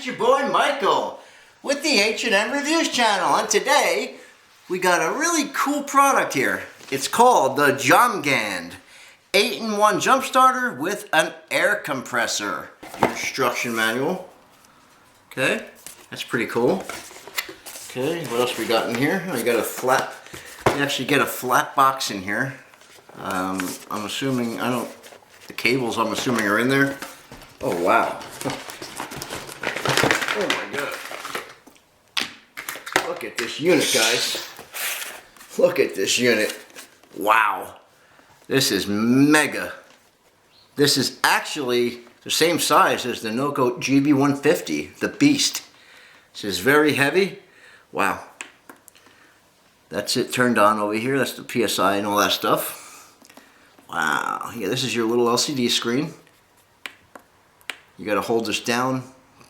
your boy Michael with the H&M Reviews channel, and today we got a really cool product here. It's called the Jomgand 8-in-1 jump starter with an air compressor. Your instruction manual. Okay, that's pretty cool. Okay, what else we got in here? Oh, you got a flat. You actually get a flat box in here. I'm assuming the cables I'm assuming are in there. Oh wow. Oh my god. Look at this unit, guys. Look at this unit. Wow. This is mega. This is actually the same size as the Noco GB150, the Beast. This is very heavy. Wow. That's it turned on over here. That's the PSI and all that stuff. Wow. Yeah, this is your little LCD screen. You got to hold this down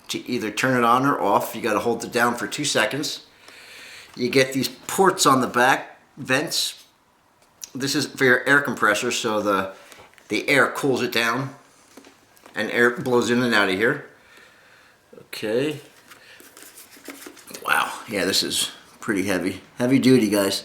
to either turn it on or off. You got to hold it down for 2 seconds. You get these ports on the back, vents. This is for your air compressor, so the air cools it down and air blows in and out of here. Okay. Wow. Yeah, this is pretty heavy. Heavy duty, guys.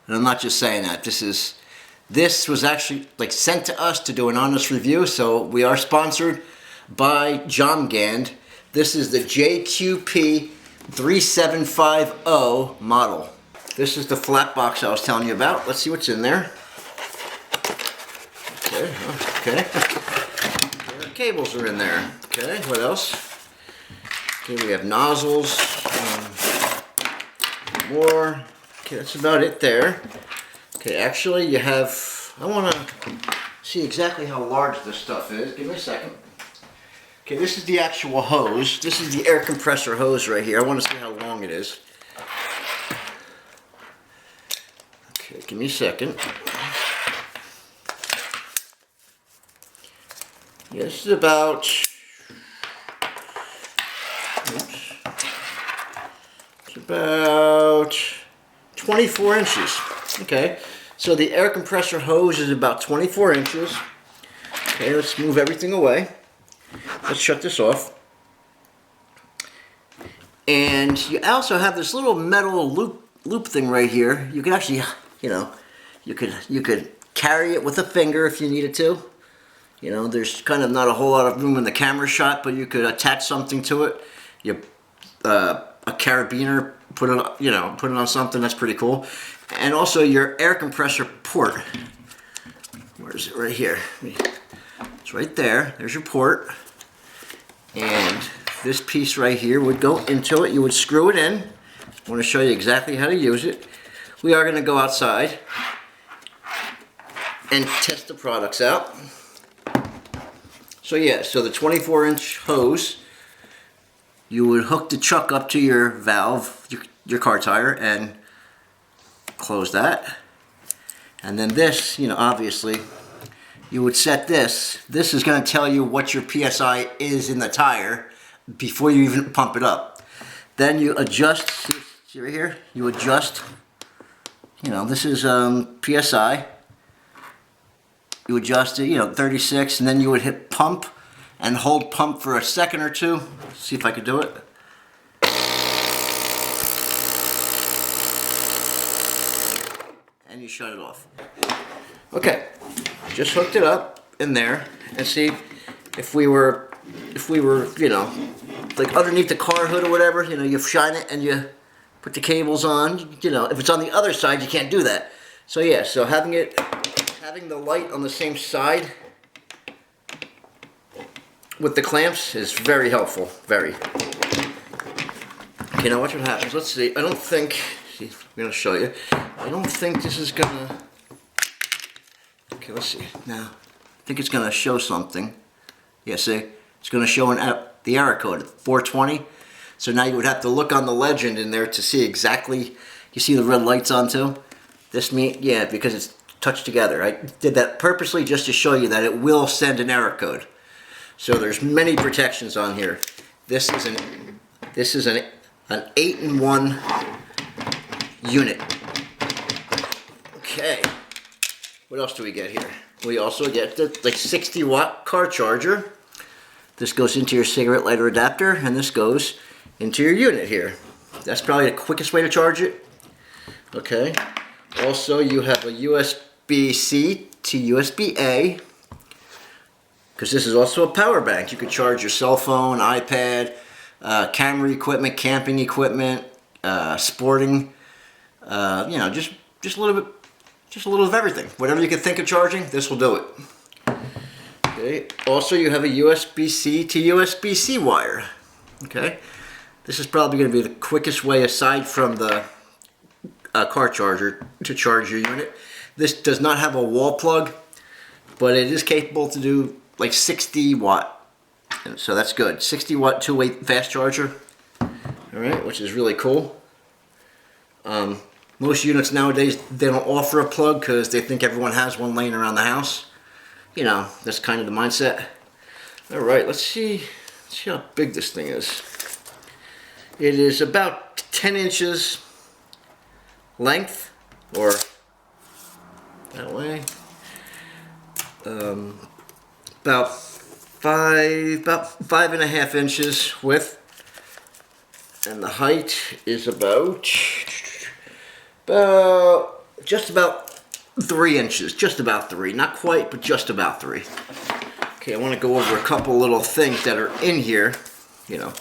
And I'm not just saying that. This was actually sent to us to do an honest review, so we are sponsored by Jomgand. This is the JQP 3750 model. This is the flat box I was telling you about. Let's see what's in there. Okay, okay. The cables are in there. Okay, what else? Okay, we have nozzles. More. Okay, that's about it there. Okay, actually you have, I want to see exactly how large this stuff is. Give me a second. Okay, this is the actual hose. This is the air compressor hose right here. I want to see how long it is. Okay, give me a second. Yeah, this is about, oops, it's about 24 inches. Okay, so the air compressor hose is about 24 inches. Okay, let's move everything away. Let's shut this off. And you also have this little metal loop thing right here. You could actually, you could carry it with a finger if you needed to. There's kind of not a whole lot of room in the camera shot, but you could attach something to it. A carabiner, put it on something. That's pretty cool. And also your air compressor port. Where is it? Right here. It's right there. There's your port. And this piece right here would go into it. You would screw it in. I want to show you exactly how to use it. We are going to go outside and test the products out. So yeah, so the 24-inch hose, you would hook the chuck up to your valve, your car tire, and close that. And then this, obviously, you would set this. This is going to tell you what your PSI is in the tire before you even pump it up. Then you adjust, see right here? You adjust, this is PSI. You adjust it, 36, and then you would hit pump and hold pump for a second or two. See if I could do it. And you shut it off. Okay, just hooked it up in there, and see if we were, underneath the car hood or whatever, you shine it and you put the cables on. If it's on the other side, you can't do that. So yeah, so having the light on the same side with the clamps is very helpful. Very. Okay, now watch what happens. Let's see. I don't think. See, I'm gonna show you. I don't think this is gonna. Okay, let's see. Now, I think it's gonna show something. Yeah, see, it's gonna show the error code 420. So now you would have to look on the legend in there to see exactly. You see the red lights on too. This means because it's touched together. I did that purposely just to show you that it will send an error code. So there's many protections on here. This is an 8-in-1 unit. Okay. What else do we get here? We also get the 60-watt car charger. This goes into your cigarette lighter adapter, and this goes into your unit here. That's probably the quickest way to charge it. Okay. Also, you have a USB-C to USB-A, because this is also a power bank. You could charge your cell phone, iPad, camera equipment, camping equipment, sporting, you know, just a little bit, just a little of everything. Whatever you can think of charging, this will do it. Okay. Also, you have a USB-C to USB-C wire. Okay. This is probably going to be the quickest way, aside from the car charger, to charge your unit. This does not have a wall plug, but it is capable to do like 60 watt. So that's good. 60 watt 2-way fast charger. Alright, which is really cool. Most units nowadays, they don't offer a plug because they think everyone has one laying around the house. You know, that's kind of the mindset. Alright, let's see how big this thing is. It is about 10 inches length, or that way. About 5.5 inches width, and the height is about just about 3 inches, just about 3, not quite, but just about 3. Okay, I want to go over a couple little things that are in here, you know,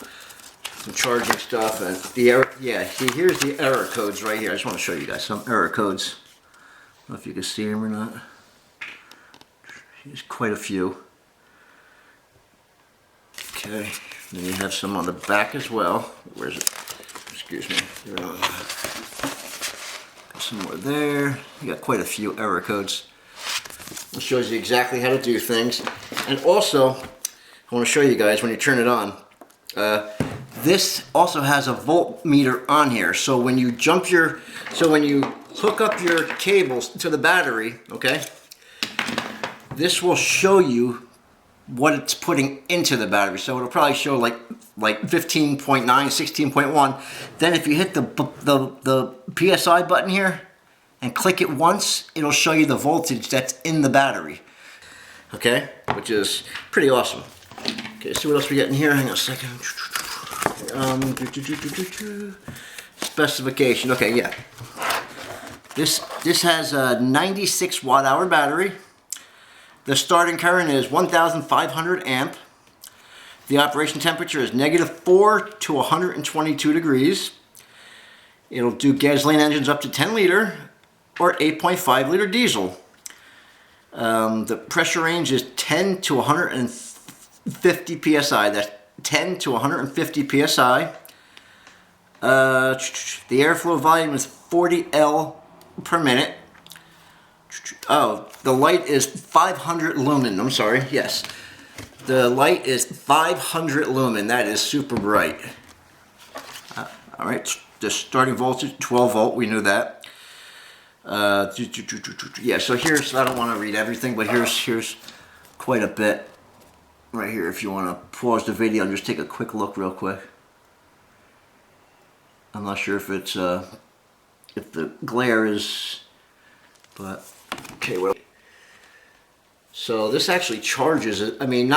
some charging stuff, and the error. Yeah, see, here's the error codes right here. I just want to show you guys some error codes. I don't know if you can see them or not. There's quite a few. Okay, then you have some on the back as well. Where's it? Excuse me. Some more there. You got quite a few error codes. It shows you exactly how to do things. And also, I want to show you guys when you turn it on. This also has a voltmeter on here. So when you when you hook up your cables to the battery, okay, this will show you what it's putting into the battery. So it'll probably show like 15.9, 16.1. Then if you hit the PSI button here and click it once, it'll show you the voltage that's in the battery. Okay, which is pretty awesome. Okay, see what else we got in here. Hang on a second. Specification. Okay, yeah. This has a 96 watt-hour battery. The starting current is 1,500 amp. The operation temperature is -4 to 122 degrees. It'll do gasoline engines up to 10 liter or 8.5 liter diesel. The pressure range is 10 to 150 psi. That's 10 to 150 psi. The airflow volume is 40 L per minute. Oh, the light is 500 lumen. I'm sorry. Yes. The light is 500 lumen. That is super bright. All right. The starting voltage, 12 volt. We knew that. Yeah, so here's, I don't want to read everything, but here's quite a bit right here if you want to pause the video and just take a quick look real quick. I'm not sure if it's, if the glare is, but, okay, well. So this actually charges it. I mean,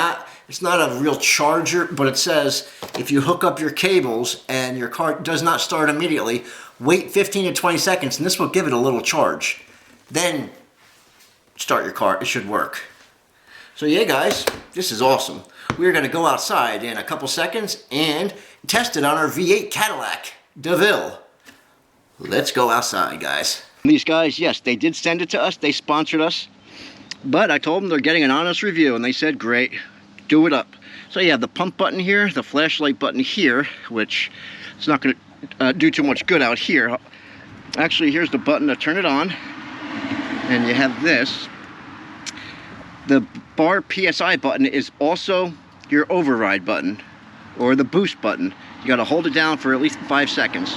it's not a real charger, but it says if you hook up your cables and your car does not start immediately, wait 15 to 20 seconds and this will give it a little charge. Then start your car. It should work. So yeah, guys, this is awesome. We're going to go outside in a couple seconds and test it on our V8 Cadillac DeVille. Let's go outside, guys. These guys, yes, they did send it to us. They sponsored us. But I told them they're getting an honest review, and they said, great, do it up. So you have the pump button here, the flashlight button here, which is not going to do too much good out here. Actually, here's the button to turn it on, and you have this. The bar PSI button is also your override button, or the boost button. You got to hold it down for at least 5 seconds.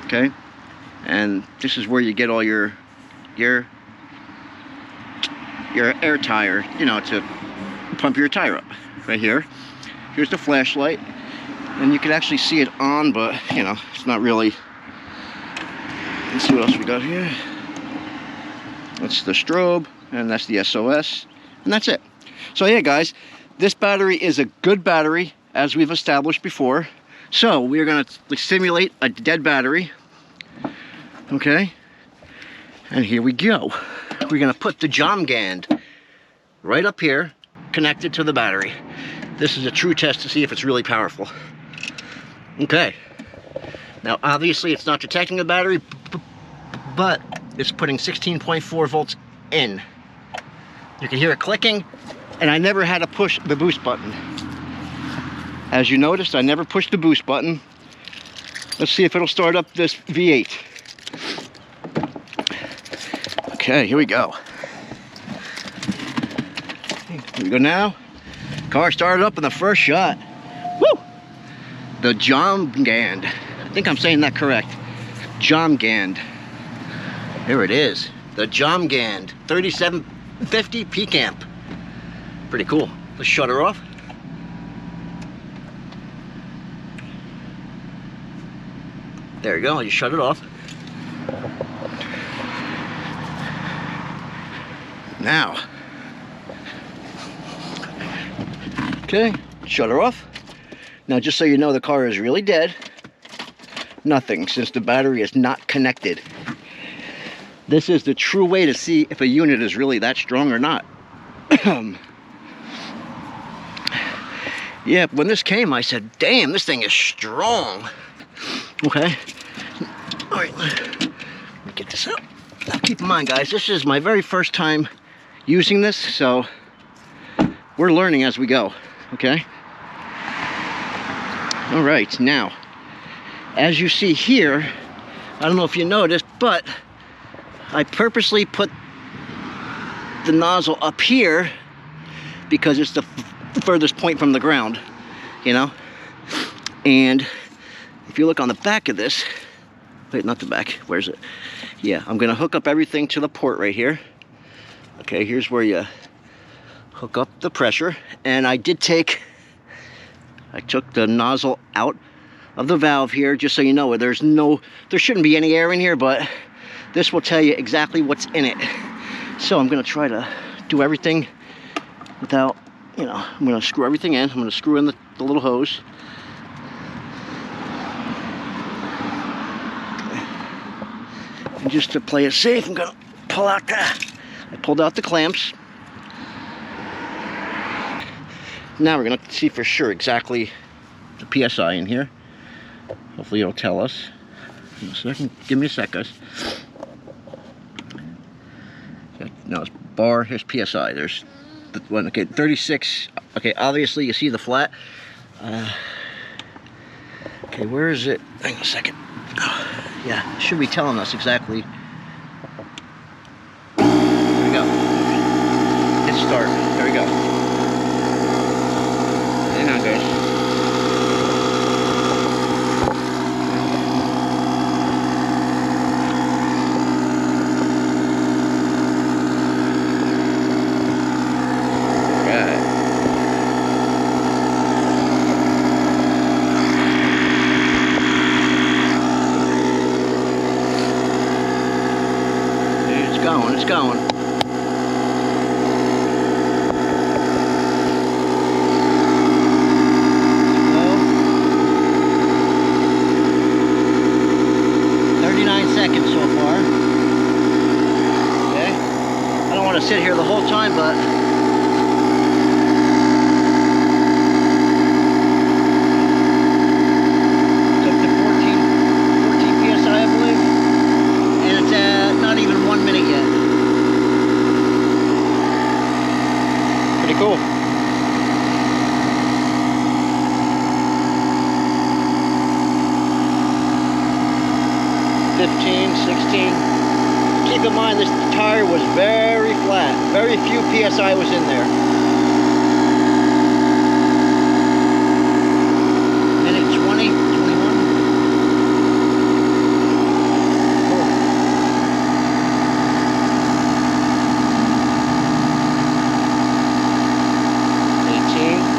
Okay, and this is where you get all your air tire, you know, to pump your tire up. Right here. Here's the flashlight, and you can actually see it on, but you know, it's not really. Let's see what else we got here. That's the strobe, and that's the SOS, and that's it. So yeah, guys, This battery is a good battery, as we've established before. So we're going to simulate a dead battery. Okay, and here we go. We're going to put the Jomgand right up here, connected to the battery. This is a true test to see if it's really powerful. Okay, now obviously it's not detecting the battery, but it's putting 16.4 volts in. You can hear it clicking, and I never had to push the boost button. As you noticed, I never pushed the boost button. Let's see if it'll start up this V8. Okay, here we go. Here we go now. Car started up in the first shot. Woo! The Jomgand. I think I'm saying that correct. Jomgand. Here it is. The Jomgand 3750 peak amp. Pretty cool. Let's shut her off. There you go. You shut it off. Now. Okay, shut her off. Now, just so you know, the car is really dead. Nothing, since the battery is not connected. This is the true way to see if a unit is really that strong or not. Yeah, when this came, I said, damn, this thing is strong. Okay. All right, let me get this out. Now, keep in mind, guys, this is my very first time using this, so we're learning as we go, okay? All right, now, as you see here, I don't know if you noticed, but I purposely put the nozzle up here because it's the furthest point from the ground, you know? And if you look on the back of this, wait, not the back, where's it? Yeah, I'm gonna hook up everything to the port right here. Okay, here's where you hook up the pressure. And I took the nozzle out of the valve here, just so you know, there shouldn't be any air in here, but this will tell you exactly what's in it. So I'm gonna try to do everything without, you know, I'm gonna screw everything in. I'm gonna screw in the little hose. And just to play it safe, I'm gonna pull out I pulled out the clamps. Now we're gonna see for sure exactly the PSI in here. Hopefully it'll tell us. In a second, give me a sec, guys. No, it's bar, here's PSI. There's the one, okay, 36. Okay, obviously you see the flat. Okay, where is it? Hang on a second. Yeah, it should be telling us exactly. There we go. Hit start. There we go. Hang on, guys. It's going. Well, 39 seconds so far. Okay. I don't want to sit here the whole time, but it's up to 14 PSI, I believe. And it's at not even 1 minute yet. Pretty cool. Keep in mind this tire was very flat. Very few PSI was in there. Minute 20, 21. Cool. 18.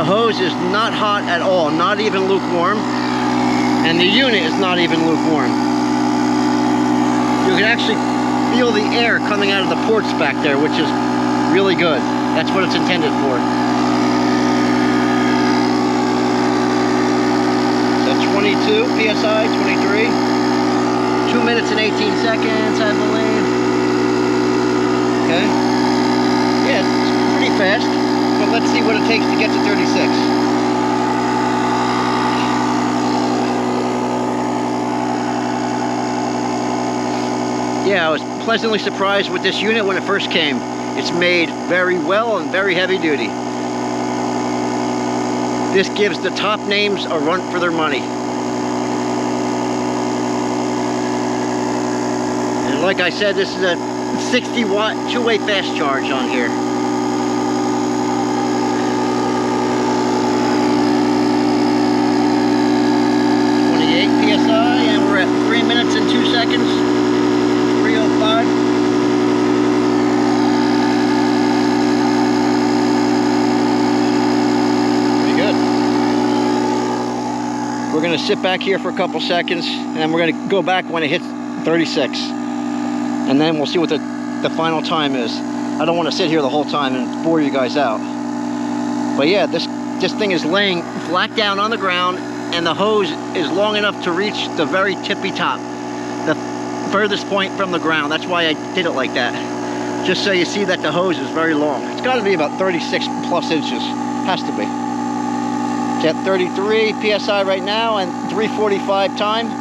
hose is not hot at all, not even lukewarm. And the unit is not even lukewarm. You can actually feel the air coming out of the ports back there, which is really good. That's what it's intended for. So 22 PSI, 23. 2 minutes and 18 seconds, I believe. Okay. Yeah, it's pretty fast. But let's see what it takes to get to 36. Yeah, I was pleasantly surprised with this unit when it first came. It's made very well and very heavy duty. This gives the top names a run for their money. And like I said, this is a 60 watt two-way fast charge on here. PSI, and we're at 3 minutes and 2 seconds. 3:05. Pretty good. We're going to sit back here for a couple seconds, and we're going to go back when it hits 36. And then we'll see what the final time is. I don't want to sit here the whole time and bore you guys out. But yeah, this thing is laying flat down on the ground, and the hose is long enough to reach the very tippy top, the furthest point from the ground. That's why I did it like that, just so you see that the hose is very long. It's got to be about 36 plus inches, has to be. It's at 33 PSI right now and 3:45 time.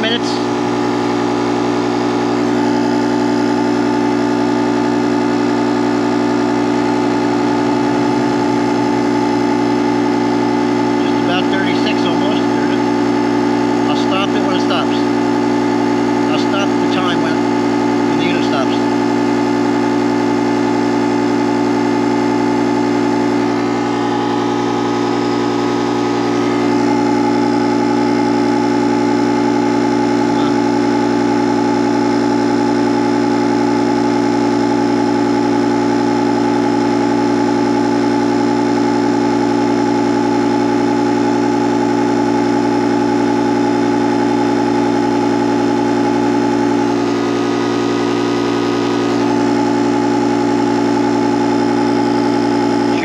Minutes. Just about 36 almost. I'll stop it when it stops. I'll stop the time when the unit stops.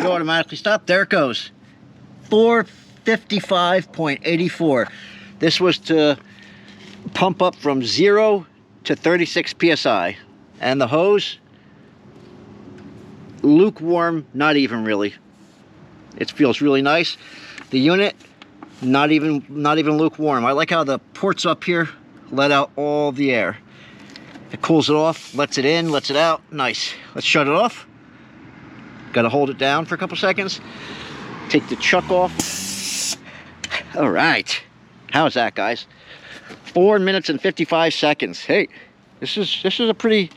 Automatically stop. There it goes. 455.84. This was to pump up from 0 to 36 PSI. And the hose, lukewarm, not even really. It feels really nice. The unit, not even lukewarm. I like how the ports up here let out all the air. It cools it off, lets it in, lets it out. Nice. Let's shut it off. Got to hold it down for a couple seconds. Take the chuck off. All right. How's that, guys? 4 minutes and 55 seconds. Hey, this is a pretty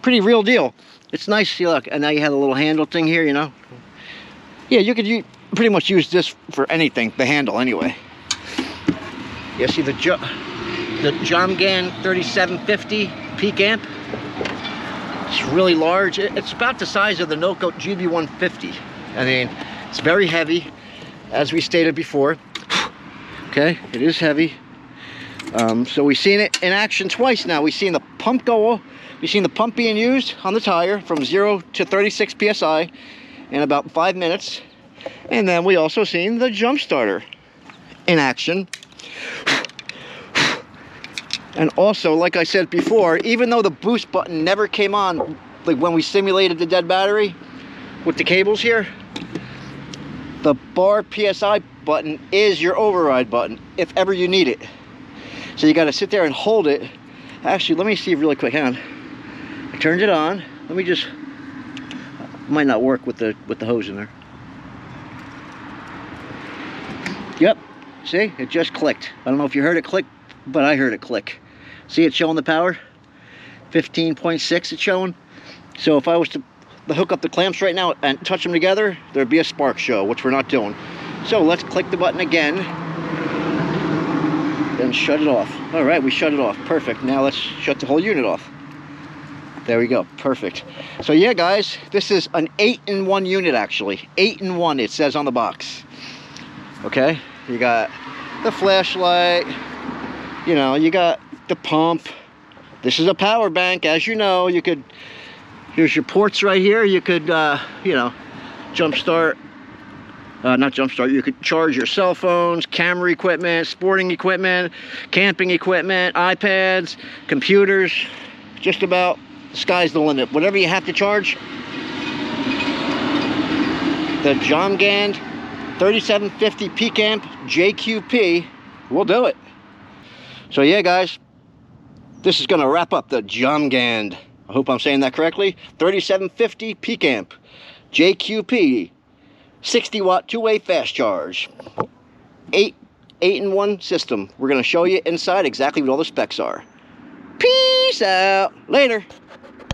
real deal. It's nice. See, look, and now you have a little handle thing here, you know. Yeah, you could pretty much use this for anything. The handle, anyway. You see the Jomgand 3750 peak amp. It's really large. It's about the size of the Noco GB150. I mean, it's very heavy, as we stated before. Okay, it is heavy. So we've seen it in action twice now. We've seen the pump go, we've seen the pump being used on the tire from 0 to 36 PSI in about 5 minutes. And then we also seen the jump starter in action. And also, like I said before, even though the boost button never came on, like when we simulated the dead battery with the cables here, the bar PSI button is your override button if ever you need it. So you got to sit there and hold it. Actually, let me see really quick. Hang on. I turned it on. Let me just. Might not work with the hose in there. Yep. See, it just clicked. I don't know if you heard it click, but I heard it click. See it showing the power? 15.6 it's showing. So if I was to hook up the clamps right now and touch them together, there'd be a spark show, which we're not doing. So let's click the button again. Then shut it off. All right, we shut it off. Perfect. Now let's shut the whole unit off. There we go. Perfect. So yeah, guys, this is an 8-in-1 unit, actually. 8-in-1, it says on the box. Okay, you got the flashlight, you know, you got the pump. This is a power bank, as you know. You could, here's your ports right here. You could, you know, you could charge your cell phones, camera equipment, sporting equipment, camping equipment, iPads, computers, just about. The sky's the limit. Whatever you have to charge, the Jomgand 3750 peak amp JQP will do it. So yeah, guys, this is going to wrap up the Jomgand. I hope I'm saying that correctly. 3750 peak amp JQP, 60-watt two-way fast charge, 8-in-1 system. We're going to show you inside exactly what all the specs are. Peace out. Later.